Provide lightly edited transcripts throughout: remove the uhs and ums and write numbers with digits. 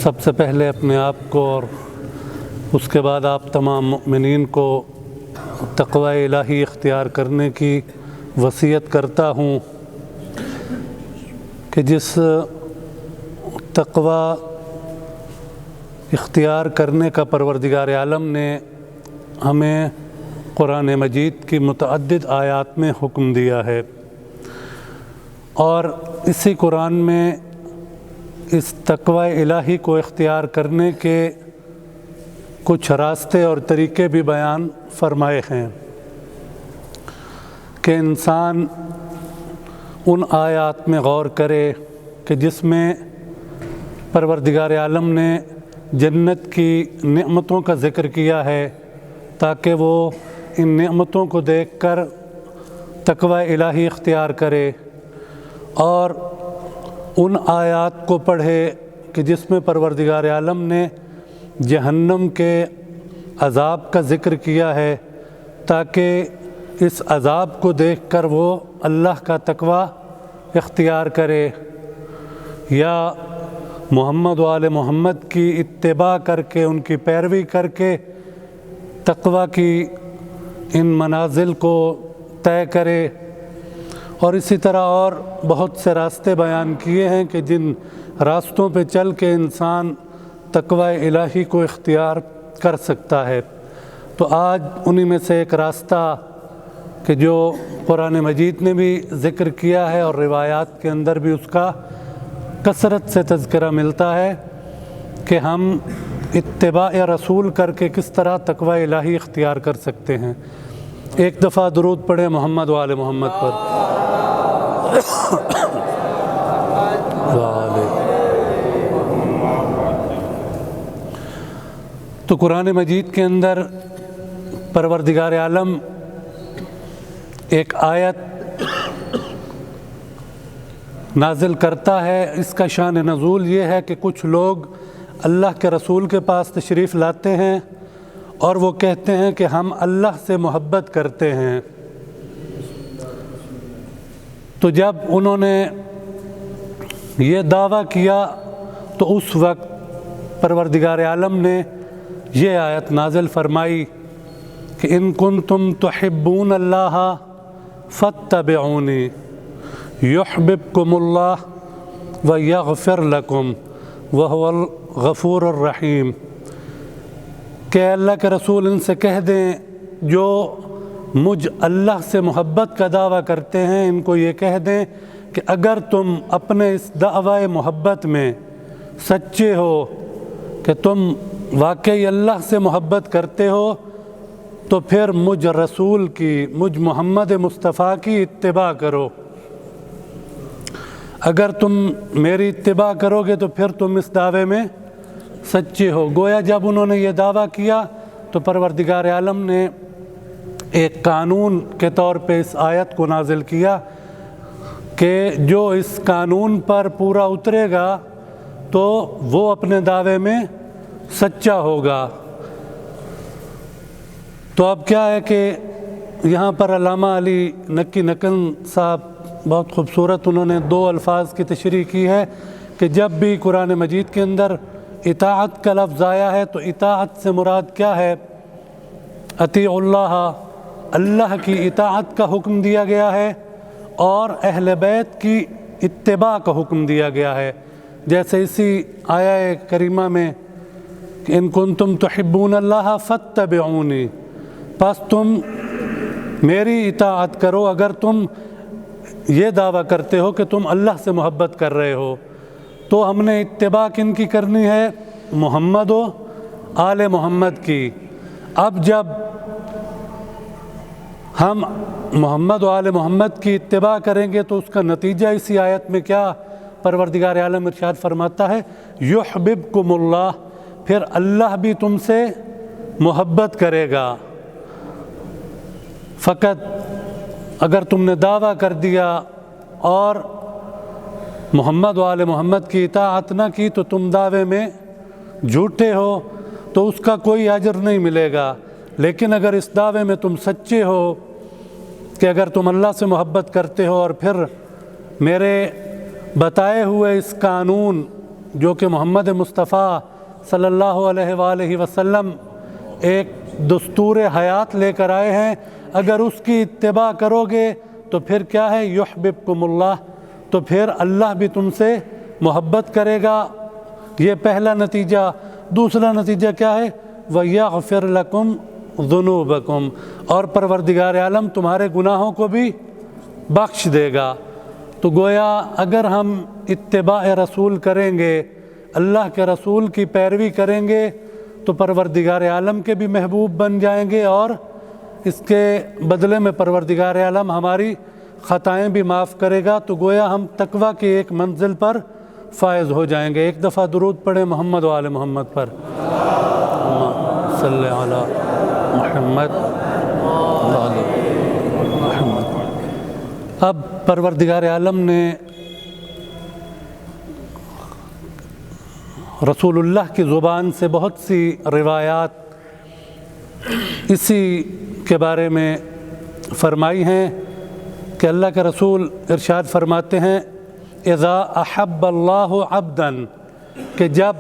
سب سے پہلے اپنے آپ کو اور اس کے بعد آپ تمام مؤمنین کو تقوی الہی اختیار کرنے کی وصیت کرتا ہوں کہ جس تقوی اختیار کرنے کا پروردگار عالم نے ہمیں قرآن مجید کی متعدد آیات میں حکم دیا ہے، اور اسی قرآن میں اس تقوی الہی کو اختیار کرنے کے کچھ راستے اور طریقے بھی بیان فرمائے ہیں کہ انسان ان آیات میں غور کرے کہ جس میں پروردگار عالم نے جنت کی نعمتوں کا ذکر کیا ہے، تاکہ وہ ان نعمتوں کو دیکھ کر تقوی الہی اختیار کرے، اور ان آیات کو پڑھے کہ جس میں پروردگار عالم نے جہنم کے عذاب کا ذکر کیا ہے، تاکہ اس عذاب کو دیکھ کر وہ اللہ کا تقوی اختیار کرے، یا محمد و آل محمد کی اتباع کر کے ان کی پیروی کر کے تقوی کی ان منازل کو طے کرے۔ اور اسی طرح اور بہت سے راستے بیان کیے ہیں کہ جن راستوں پہ چل کے انسان تقوی الہی کو اختیار کر سکتا ہے۔ تو آج انہی میں سے ایک راستہ کہ جو قرآن مجید نے بھی ذکر کیا ہے اور روایات کے اندر بھی اس کا کثرت سے تذکرہ ملتا ہے کہ ہم اتباع رسول کر کے کس طرح تقوی الہی اختیار کر سکتے ہیں۔ ایک دفعہ درود پڑھیں محمد و آل محمد پر۔ تو قرآن مجید کے اندر پروردگار عالم ایک آیت نازل کرتا ہے، اس کا شان نزول یہ ہے کہ کچھ لوگ اللہ کے رسول کے پاس تشریف لاتے ہیں اور وہ کہتے ہیں کہ ہم اللہ سے محبت کرتے ہیں۔ تو جب انہوں نے یہ دعویٰ کیا تو اس وقت پروردگار عالم نے یہ آیت نازل فرمائی کہ ان کنتم تحبون اللہ فاتبعونی یحببکم اللہ ویغفر لکم وہو الغفور الرحیم، کہ اللہ کے رسول ان سے کہہ دیں جو مجھ اللہ سے محبت کا دعویٰ کرتے ہیں، ان کو یہ کہہ دیں کہ اگر تم اپنے اس دعوی محبت میں سچے ہو کہ تم واقعی اللہ سے محبت کرتے ہو، تو پھر مجھ رسول کی، مجھ محمد مصطفیٰ کی اتباع کرو۔ اگر تم میری اتباع کرو گے تو پھر تم اس دعوے میں سچے ہو۔ گویا جب انہوں نے یہ دعویٰ کیا تو پروردگار عالم نے ایک قانون کے طور پہ اس آیت کو نازل کیا کہ جو اس قانون پر پورا اترے گا تو وہ اپنے دعوے میں سچا ہوگا۔ تو اب کیا ہے کہ یہاں پر علامہ علی نقی نقل صاحب بہت خوبصورت انہوں نے دو الفاظ کی تشریح کی ہے کہ جب بھی قرآن مجید کے اندر اطاعت کا لفظ آیا ہے تو اطاعت سے مراد کیا ہے؟ اطیعوا اللہ، اللہ کی اطاعت کا حکم دیا گیا ہے، اور اہل بیت کی اتباع کا حکم دیا گیا ہے۔ جیسے اسی آیہ کریمہ میں کہ ان کنتم تحبون اللہ فاتبعونی، پس تم میری اطاعت کرو اگر تم یہ دعویٰ کرتے ہو کہ تم اللہ سے محبت کر رہے ہو۔ تو ہم نے اتباع کن کی کرنی ہے؟ محمد و آل محمد کی۔ اب جب ہم محمد و آل محمد کی اتباع کریں گے تو اس کا نتیجہ اسی آیت میں کیا پروردگار عالم ارشاد فرماتا ہے؟ یحببکم اللہ، پھر اللہ بھی تم سے محبت کرے گا۔ فقط اگر تم نے دعویٰ کر دیا اور محمد و آل محمد کی اطاعت نہ کی تو تم دعوے میں جھوٹے ہو، تو اس کا کوئی اجر نہیں ملے گا۔ لیکن اگر اس دعوے میں تم سچے ہو کہ اگر تم اللہ سے محبت کرتے ہو اور پھر میرے بتائے ہوئے اس قانون جو کہ محمد مصطفیٰ صلی اللہ علیہ وآلہ وسلم ایک دستور حیات لے کر آئے ہیں، اگر اس کی اتباع کرو گے تو پھر کیا ہے، یحببکم اللہ، تو پھر اللہ بھی تم سے محبت کرے گا۔ یہ پہلا نتیجہ۔ دوسرا نتیجہ کیا ہے، وَيَغْفِرْ لَكُمْ ذُنُوبَكُمْ، اور پروردگار عالم تمہارے گناہوں کو بھی بخش دے گا۔ تو گویا اگر ہم اتباع رسول کریں گے، اللہ کے رسول کی پیروی کریں گے، تو پروردگار عالم کے بھی محبوب بن جائیں گے، اور اس کے بدلے میں پروردگار عالم ہماری خطائیں بھی معاف کرے گا۔ تو گویا ہم تقویٰ کی ایک منزل پر فائز ہو جائیں گے۔ ایک دفعہ درود پڑھیں محمد و آل محمد پر، صلی علی محمد و آل محمد۔ اب پروردگار عالم نے رسول اللہ کی زبان سے بہت سی روایات اسی کے بارے میں فرمائی ہیں کہ اللہ کے رسول ارشاد فرماتے ہیں، اذا احب اللہ عبدا، کہ جب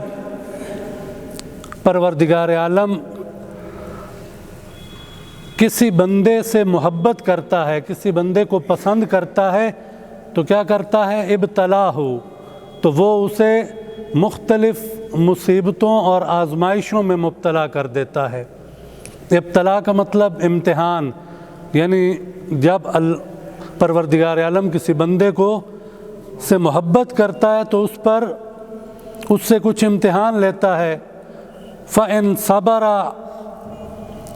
پروردگار عالم کسی بندے سے محبت کرتا ہے، کسی بندے کو پسند کرتا ہے، تو کیا کرتا ہے، ابتلاہ، تو وہ اسے مختلف مصیبتوں اور آزمائشوں میں مبتلا کر دیتا ہے۔ ابتلا کا مطلب امتحان، یعنی جب پروردگار عالم کسی بندے کو سے محبت کرتا ہے تو اس سے کچھ امتحان لیتا ہے۔ فَإِن صَبَرَ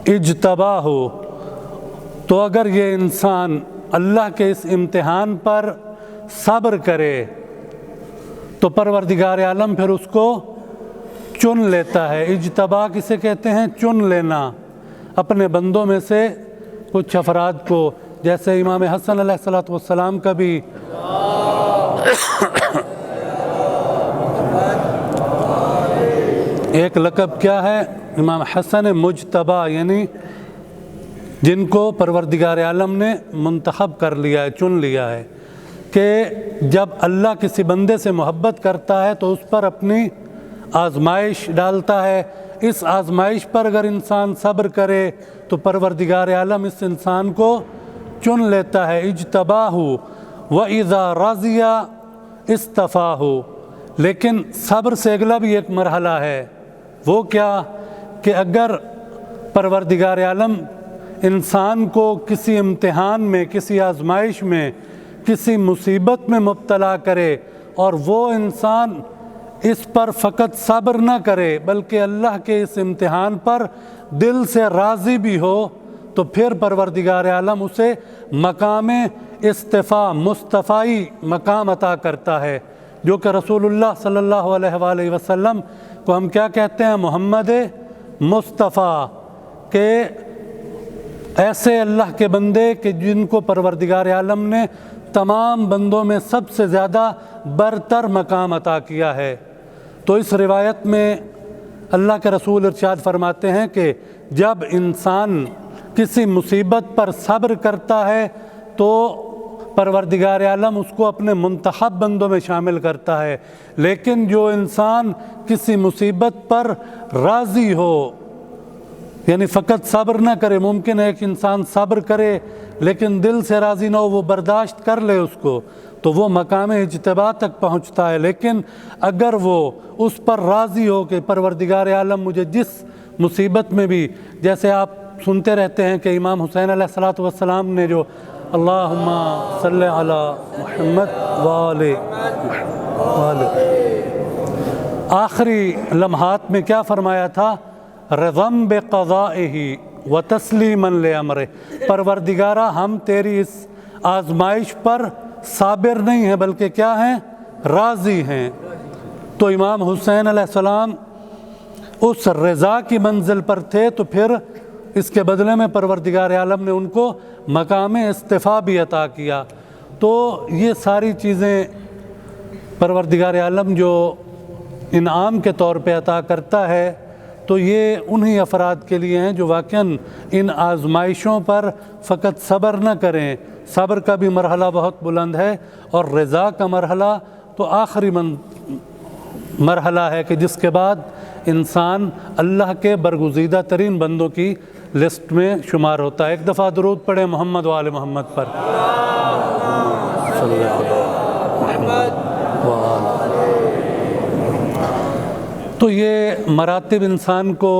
اجْتَبَاهُ، تو اگر یہ انسان اللہ کے اس امتحان پر صبر کرے تو پروردگار عالم پھر اس کو چن لیتا ہے۔ اجتبا کسے کہتے ہیں، چن لینا اپنے بندوں میں سے کچھ افراد کو، جیسے امام حسن علیہ السلام کا بھی ایک لقب کیا ہے، امام حسن مجتبہ، یعنی جن کو پروردگار عالم نے منتخب کر لیا ہے، چن لیا ہے، کہ جب اللہ کسی بندے سے محبت کرتا ہے تو اس پر اپنی آزمائش ڈالتا ہے۔ اس آزمائش پر اگر انسان صبر کرے تو پروردگار عالم اس انسان کو چن لیتا ہے۔ اجتباہ وَإِذَا رَضِيَ اصْطَفَاهُ، لیکن صبر سے اگلا بھی ایک مرحلہ ہے، وہ کیا کہ اگر پروردگار عالم انسان کو کسی امتحان میں، کسی آزمائش میں، کسی مصیبت میں مبتلا کرے اور وہ انسان اس پر فقط صبر نہ کرے بلکہ اللہ کے اس امتحان پر دل سے راضی بھی ہو، تو پھر پروردگار عالم اسے مقام اصطفاء، مصطفائی مقام عطا کرتا ہے، جو کہ رسول اللہ صلی اللہ علیہ وآلہ وسلم کو ہم کیا کہتے ہیں، محمد مصطفیٰ، کہ ایسے اللہ کے بندے کہ جن کو پروردگار عالم نے تمام بندوں میں سب سے زیادہ برتر مقام عطا کیا ہے۔ تو اس روایت میں اللہ کے رسول ارشاد فرماتے ہیں کہ جب انسان کسی مصیبت پر صبر کرتا ہے تو پروردگار عالم اس کو اپنے منتخب بندوں میں شامل کرتا ہے، لیکن جو انسان کسی مصیبت پر راضی ہو، یعنی فقط صبر نہ کرے، ممکن ہے ایک انسان صبر کرے لیکن دل سے راضی نہ ہو، وہ برداشت کر لے اس کو، تو وہ مقام اجتباء تک پہنچتا ہے۔ لیکن اگر وہ اس پر راضی ہو کہ پروردگار عالم مجھے جس مصیبت میں بھی، جیسے آپ سنتے رہتے ہیں کہ امام حسین علیہ السلام نے جو اللہم صلی علی محمد وآل محمد، آخری لمحات میں کیا فرمایا تھا، رضم بقضائہ و تسلیما لامرہ، پروردگارہ ہم تیری اس آزمائش پر صابر نہیں ہیں بلکہ کیا ہیں، راضی ہیں۔ تو امام حسین علیہ السلام اس رضا کی منزل پر تھے، تو پھر اس کے بدلے میں پروردگار عالم نے ان کو مقام اصطفاء بھی عطا کیا۔ تو یہ ساری چیزیں پروردگار عالم جو انعام کے طور پہ عطا کرتا ہے، تو یہ انہی افراد کے لیے ہیں جو واقعاً ان آزمائشوں پر فقط صبر نہ کریں۔ صبر کا بھی مرحلہ بہت بلند ہے، اور رضا کا مرحلہ تو آخری مرحلہ ہے کہ جس کے بعد انسان اللہ کے برگزیدہ ترین بندوں کی لسٹ میں شمار ہوتا ہے۔ ایک دفعہ درود پڑھیں محمد و آل محمد پر۔ صلی اللہ علیہ وسلم۔ تو یہ مراتب انسان کو،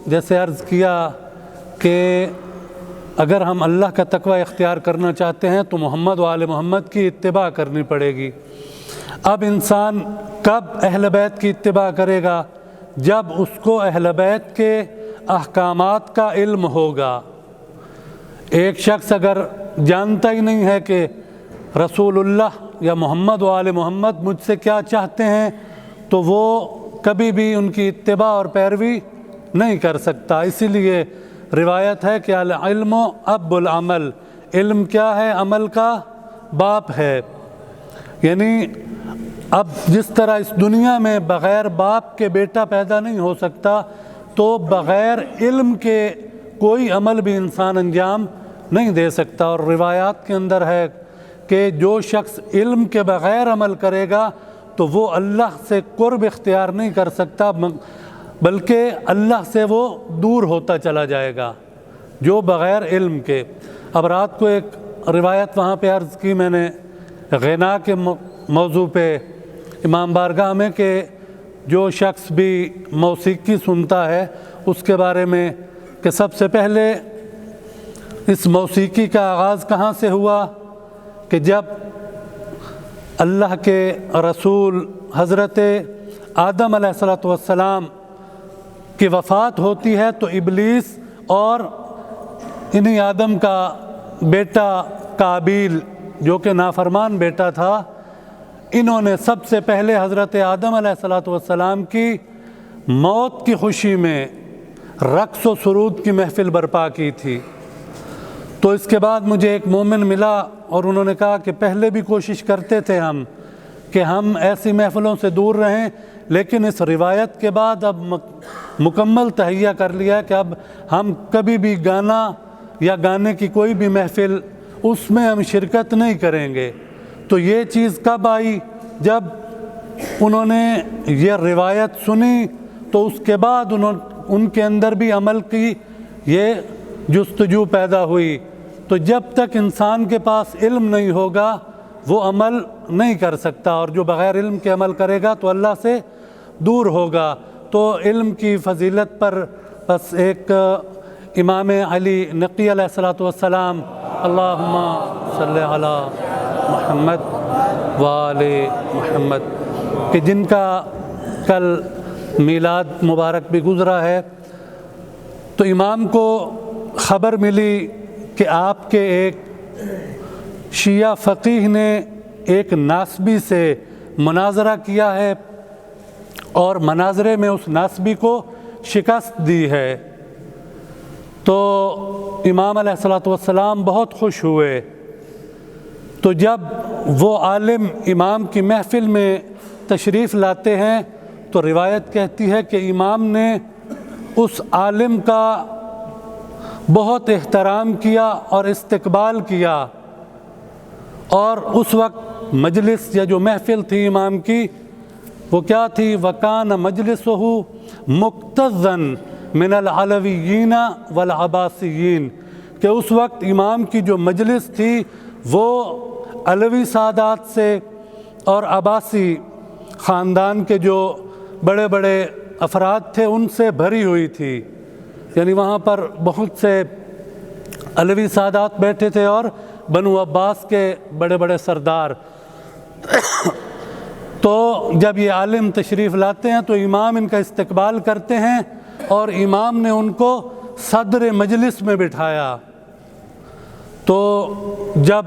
جیسے عرض کیا کہ اگر ہم اللہ کا تقوی اختیار کرنا چاہتے ہیں تو محمد و آل محمد کی اتباع کرنی پڑے گی۔ اب انسان کب اہل بیت کی اتباع کرے گا؟ جب اس کو اہل بیت کے احکامات کا علم ہوگا۔ ایک شخص اگر جانتا ہی نہیں ہے کہ رسول اللہ یا محمد و آل محمد مجھ سے کیا چاہتے ہیں تو وہ کبھی بھی ان کی اتباع اور پیروی نہیں کر سکتا۔ اسی لیے روایت ہے کہ العلم اب العمل، علم کیا ہے؟ عمل کا باپ ہے۔ یعنی اب جس طرح اس دنیا میں بغیر باپ کے بیٹا پیدا نہیں ہو سکتا، تو بغیر علم کے کوئی عمل بھی انسان انجام نہیں دے سکتا۔ اور روایات کے اندر ہے کہ جو شخص علم کے بغیر عمل کرے گا تو وہ اللہ سے قرب اختیار نہیں کر سکتا، بلکہ اللہ سے وہ دور ہوتا چلا جائے گا، جو بغیر علم کے۔ اب رات کو ایک روایت وہاں پہ عرض کی میں نے غنا کے موضوع پہ امام بارگاہ میں، کہ جو شخص بھی موسیقی سنتا ہے اس کے بارے میں کہ سب سے پہلے اس موسیقی کا آغاز کہاں سے ہوا؟ کہ جب اللہ کے رسول حضرت آدم علیہ السلام کی وفات ہوتی ہے تو ابلیس اور انہی آدم کا بیٹا قابیل، جو کہ نافرمان بیٹا تھا، انہوں نے سب سے پہلے حضرت آدم علیہ السلام کی موت کی خوشی میں رقص و سرود کی محفل برپا کی تھی۔ تو اس کے بعد مجھے ایک مومن ملا اور انہوں نے کہا کہ پہلے بھی کوشش کرتے تھے ہم کہ ہم ایسی محفلوں سے دور رہیں، لیکن اس روایت کے بعد اب مکمل تہیہ کر لیا کہ اب ہم کبھی بھی گانا یا گانے کی کوئی بھی محفل اس میں ہم شرکت نہیں کریں گے۔ تو یہ چیز کب آئی؟ جب انہوں نے یہ روایت سنی تو اس کے بعد ان کے اندر بھی عمل کی یہ جستجو پیدا ہوئی۔ تو جب تک انسان کے پاس علم نہیں ہوگا وہ عمل نہیں کر سکتا، اور جو بغیر علم کے عمل کرے گا تو اللہ سے دور ہوگا۔ تو علم کی فضیلت پر بس ایک امام علی نقی علیہ السلام، اللہم صلی علی محمد وآل محمد، کہ جن کا کل میلاد مبارک بھی گزرا ہے، تو امام کو خبر ملی کہ آپ کے ایک شیعہ فقیہ نے ایک ناسبی سے مناظرہ کیا ہے اور مناظرے میں اس ناسبی کو شکست دی ہے۔ تو امام علیہ السلام بہت خوش ہوئے۔ تو جب وہ عالم امام کی محفل میں تشریف لاتے ہیں تو روایت کہتی ہے کہ امام نے اس عالم کا بہت احترام کیا اور استقبال کیا، اور اس وقت مجلس یا جو محفل تھی امام کی وہ کیا تھی؟ وَكَانَ مَجْلِسُهُ مُقْتَضًا مِنَ الْعَلَوِيِّينَ وَالْعَبَاسِيِّينَ، کہ اس وقت امام کی جو مجلس تھی وہ علوی سادات سے اور عباسی خاندان کے جو بڑے بڑے افراد تھے ان سے بھری ہوئی تھی۔ یعنی وہاں پر بہت سے علوی سادات بیٹھے تھے اور بنو عباس کے بڑے بڑے سردار۔ تو جب یہ عالم تشریف لاتے ہیں تو امام ان کا استقبال کرتے ہیں اور امام نے ان کو صدر مجلس میں بٹھایا۔ تو جب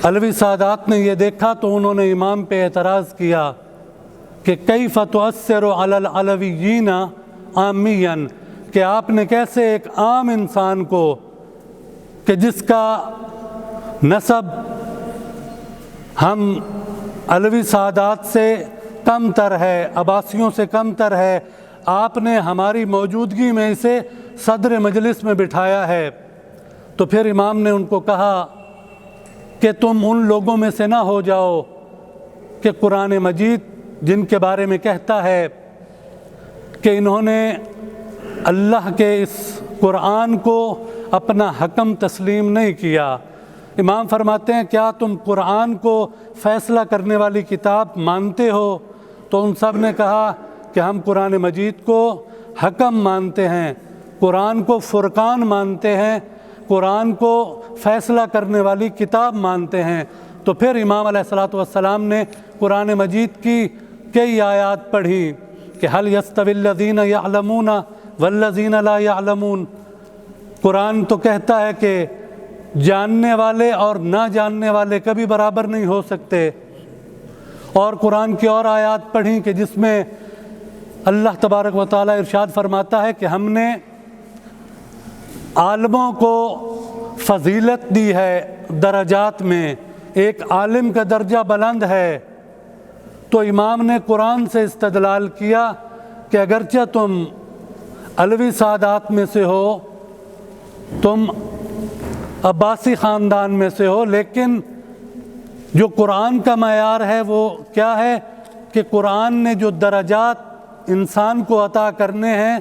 علوی سادات نے یہ دیکھا تو انہوں نے امام پہ اعتراض کیا کہ کیف تؤثر علی العلویین عامیا، کہ آپ نے کیسے ایک عام انسان کو کہ جس کا نسب ہم علوی سادات سے کم تر ہے، عباسیوں سے کم تر ہے، آپ نے ہماری موجودگی میں اسے صدر مجلس میں بٹھایا ہے۔ تو پھر امام نے ان کو کہا کہ تم ان لوگوں میں سے نہ ہو جاؤ کہ قرآن مجید جن کے بارے میں کہتا ہے کہ انہوں نے اللہ کے اس قرآن کو اپنا حکم تسلیم نہیں کیا۔ امام فرماتے ہیں کیا تم قرآن کو فیصلہ کرنے والی کتاب مانتے ہو؟ تو ان سب نے کہا کہ ہم قرآن مجید کو حکم مانتے ہیں، قرآن کو فرقان مانتے ہیں، قرآن کو فیصلہ کرنے والی کتاب مانتے ہیں۔ تو پھر امام علیہ الصلوۃ والسلام نے قرآن مجید کی کئی آیات پڑھی کہ هل يستوي الذين يعلمون والذين لا يعلمون۔ قرآن تو کہتا ہے کہ جاننے والے اور نہ جاننے والے کبھی برابر نہیں ہو سکتے، اور قرآن کی اور آیات پڑھیں کہ جس میں اللہ تبارک و تعالیٰ ارشاد فرماتا ہے کہ ہم نے عالموں کو فضیلت دی ہے درجات میں، ایک عالم کا درجہ بلند ہے۔ تو امام نے قرآن سے استدلال کیا کہ اگرچہ تم علوی سادات میں سے ہو، تم عباسی خاندان میں سے ہو، لیکن جو قرآن کا معیار ہے وہ کیا ہے کہ قرآن نے جو درجات انسان کو عطا کرنے ہیں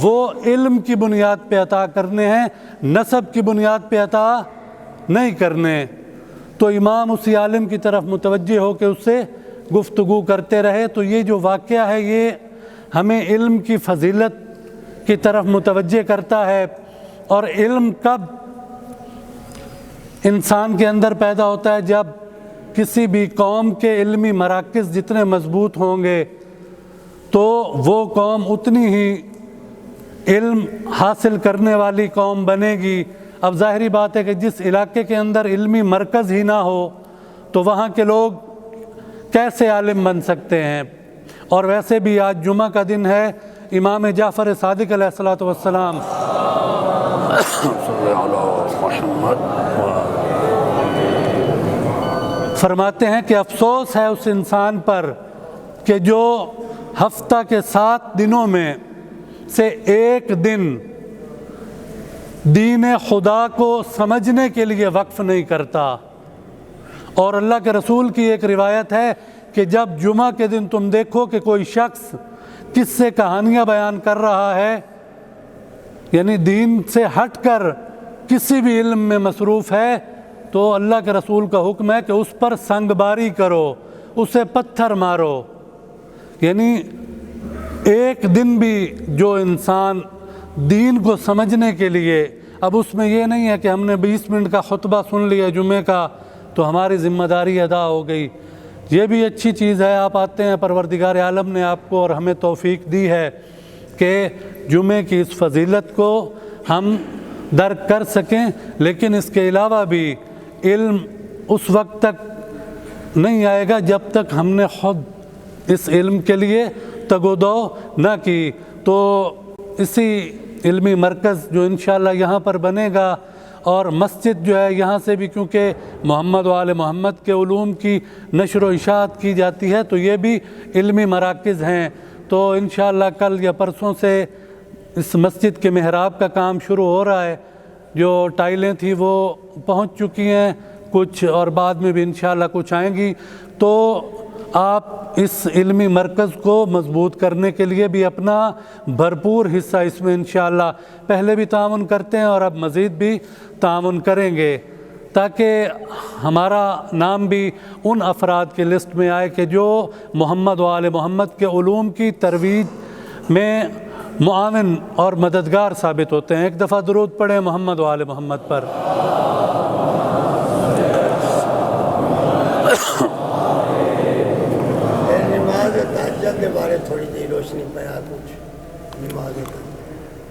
وہ علم کی بنیاد پہ عطا کرنے ہیں، نسب کی بنیاد پہ عطا نہیں کرنے۔ تو امام اسی عالم کی طرف متوجہ ہو کے اس سے گفتگو کرتے رہے۔ تو یہ جو واقعہ ہے یہ ہمیں علم کی فضیلت کی طرف متوجہ کرتا ہے، اور علم کب انسان کے اندر پیدا ہوتا ہے؟ جب کسی بھی قوم کے علمی مراکز جتنے مضبوط ہوں گے تو وہ قوم اتنی ہی علم حاصل کرنے والی قوم بنے گی۔ اب ظاہری بات ہے کہ جس علاقے کے اندر علمی مرکز ہی نہ ہو تو وہاں کے لوگ کیسے عالم بن سکتے ہیں؟ اور ویسے بھی آج جمعہ کا دن ہے، امام جعفر صادق علیہ الصلوۃ والسلام فرماتے ہیں کہ افسوس ہے اس انسان پر کہ جو ہفتہ کے 7 دنوں میں سے ایک دن دین خدا کو سمجھنے کے لیے وقف نہیں کرتا۔ اور اللہ کے رسول کی ایک روایت ہے کہ جب جمعہ کے دن تم دیکھو کہ کوئی شخص کس سے کہانیاں بیان کر رہا ہے، یعنی دین سے ہٹ کر کسی بھی علم میں مصروف ہے، تو اللہ کے رسول کا حکم ہے کہ اس پر سنگ باری کرو، اسے پتھر مارو۔ یعنی ایک دن بھی جو انسان دین کو سمجھنے کے لیے، اب اس میں یہ نہیں ہے کہ ہم نے 20 منٹ کا خطبہ سن لیا جمعے کا تو ہماری ذمہ داری ادا ہو گئی، یہ بھی اچھی چیز ہے، آپ آتے ہیں، پروردگار عالم نے آپ کو اور ہمیں توفیق دی ہے کہ جمعے کی اس فضیلت کو ہم درک کر سکیں، لیکن اس کے علاوہ بھی علم اس وقت تک نہیں آئے گا جب تک ہم نے خود اس علم کے لیے تگ و دو نہ کی۔ تو اسی علمی مرکز جو انشاءاللہ یہاں پر بنے گا، اور مسجد جو ہے یہاں سے بھی کیونکہ محمد و آل محمد کے علوم کی نشر و اشاعت کی جاتی ہے تو یہ بھی علمی مراکز ہیں۔ تو انشاءاللہ کل یا پرسوں سے اس مسجد کے محراب کا کام شروع ہو رہا ہے، جو ٹائلیں تھیں وہ پہنچ چکی ہیں کچھ، اور بعد میں بھی انشاءاللہ کچھ آئیں گی۔ تو آپ اس علمی مرکز کو مضبوط کرنے کے لیے بھی اپنا بھرپور حصہ اس میں انشاءاللہ پہلے بھی تعاون کرتے ہیں اور اب مزید بھی تعاون کریں گے، تاکہ ہمارا نام بھی ان افراد کی لسٹ میں آئے کہ جو محمد و آل محمد کے علوم کی ترویج میں معاون اور مددگار ثابت ہوتے ہیں۔ ایک دفعہ درود پڑھیں محمد و آل محمد پر۔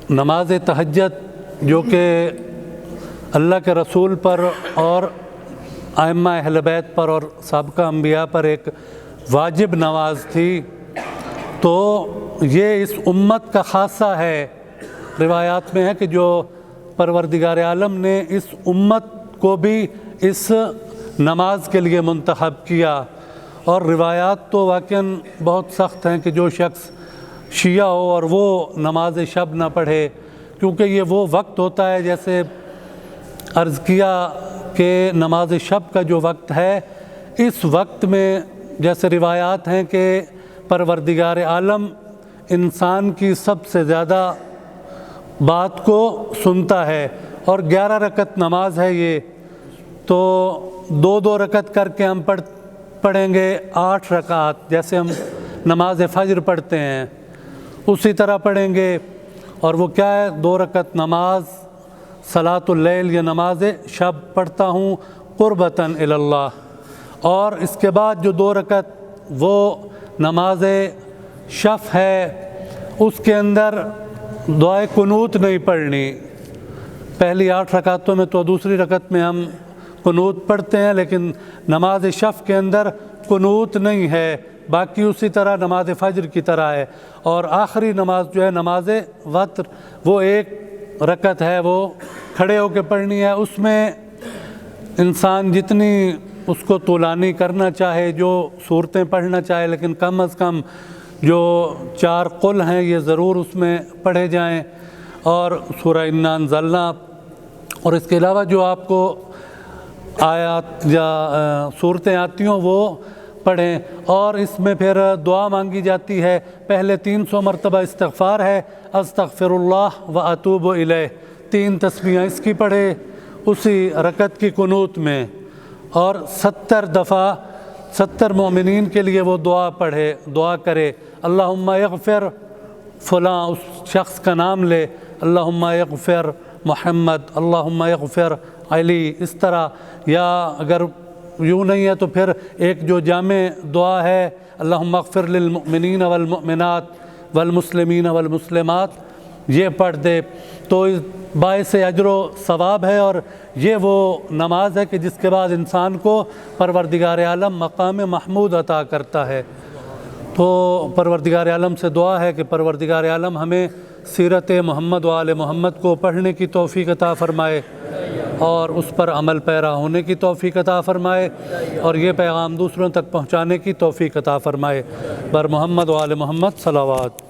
نماز تہجد جو کہ اللہ کے رسول پر اور ائمہ اہل بیت پر اور سابقہ انبیاء پر ایک واجب نماز تھی، تو یہ اس امت کا خاصہ ہے۔ روایات میں ہے کہ جو پروردگار عالم نے اس امت کو بھی اس نماز کے لیے منتخب کیا، اور روایات تو واقعاً بہت سخت ہیں کہ جو شخص شیعہ ہو اور وہ نماز شب نہ پڑھے، کیونکہ یہ وہ وقت ہوتا ہے، جیسے عرض کیا کہ نماز شب کا جو وقت ہے، اس وقت میں جیسے روایات ہیں کہ پروردگار عالم انسان کی سب سے زیادہ بات کو سنتا ہے، اور 11 رکعت نماز ہے یہ، تو 2 رکعت کر کے ہم پڑھیں گے 8 رکعت، جیسے ہم نماز فجر پڑھتے ہیں اسی طرح پڑھیں گے۔ اور وہ کیا ہے؟ 2 رکعت نماز صلاۃ اللیل یا نماز شب پڑھتا ہوں قربتاً الی اللہ، اور اس کے بعد جو 2 رکعت وہ نماز شف ہے، اس کے اندر دعائے قنوت نہیں پڑھنی۔ پہلی 8 رکعتوں میں تو دوسری رکعت میں ہم قنوت پڑھتے ہیں، لیکن نماز شف کے اندر قنوت نہیں ہے، باقی اسی طرح نماز فجر کی طرح ہے۔ اور آخری نماز جو ہے نماز وتر، وہ 1 رکعت ہے، وہ کھڑے ہو کے پڑھنی ہے۔ اس میں انسان جتنی اس کو طولانی کرنا چاہے، جو صورتیں پڑھنا چاہے، لیکن کم از کم جو 4 قل ہیں یہ ضرور اس میں پڑھے جائیں، اور سورہ انا انزلنا، اور اس کے علاوہ جو آپ کو آیات یا صورتیں آتی ہوں وہ پڑھیں۔ اور اس میں پھر دعا مانگی جاتی ہے، پہلے 300 مرتبہ استغفار ہے، استغفر اللہ و اتوب الیہ، 3 تسبیحیں اس کی پڑھے اسی رکعت کی قنوت میں، اور 70 دفعہ 70 مومنین کے لیے وہ دعا کرے، اللہم اغفر فلاں، اس شخص کا نام لے، اللہم اغفر محمد، اللہم اغفر علی، اس طرح۔ یا اگر یوں نہیں ہے تو پھر ایک جو جامع دعا ہے، اللہم اغفر للمؤمنین والمؤمنات والمسلمین والمسلمات، یہ پڑھ دے تو باعث اجر و ثواب ہے، اور یہ وہ نماز ہے کہ جس کے بعد انسان کو پروردگار عالم مقام محمود عطا کرتا ہے۔ تو پروردگار عالم سے دعا ہے کہ پروردگار عالم ہمیں سیرت محمد و آل محمد کو پڑھنے کی توفیق عطا فرمائے، اور اس پر عمل پیرا ہونے کی توفیق عطا فرمائے، اور یہ پیغام دوسروں تک پہنچانے کی توفیق عطا فرمائے۔ بر محمد و آل محمد صلوات۔